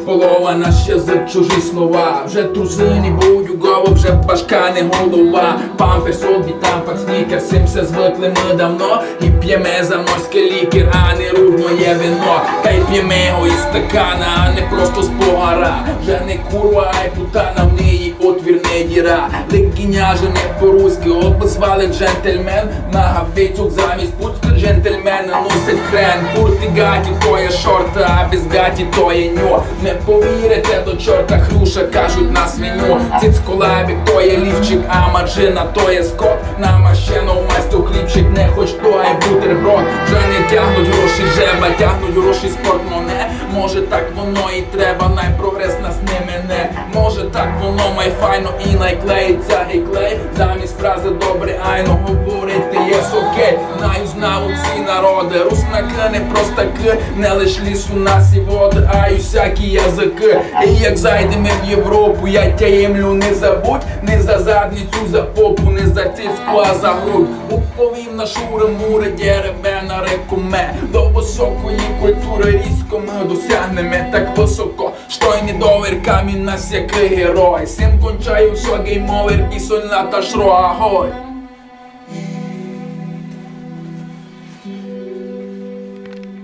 полова, наш язик, чужі слова. Вже трусині будь у голову, вже башка не голова. Памперс, олді, тампак, снікер, цим все звикли ми давно. І п'ємо заморський лікер, а не рух моє вино. Та й п'ємо його із стакана, а не просто з погара. Вже не курва, а й путана, в неї отвір не діра. Легіня же не по-руськи, обозвали джентльмен. На гавейцюк замість пуцька джентльмена носить хрен. Курти гаті, то є шорта, а без гаті то є ньо. Не повірите до чорта хруша, кажуть на свиню. Цицьколабік, то є лівчик, а маджина то є скот. На машину майсту хлібчик, не хоч то, а й бутерброд. Вже не тягнуть гроші жеба, тягнуть гроші з портмоне. Може так воно і треба, найпрогрес нас не мене. Може так воно май файно і найклеїться гей-клей. Замість фрази добре, айно говорити єс окей. Знаю, знав ці народи, руснаки не просто к. Не лиш ліс у нас і води, а й усякі язики. І як зайдемо в Європу, я тяємлю, не забудь. Не за задницю, за попу, не за цицьку, а за грудь. Уповім на шури-мури, деревена рекоме. До високої культури різко ми досягнемо так високо, що й не довір камінь нас який герой. Сим кончаю, що геймовер і сольна та шро, агой.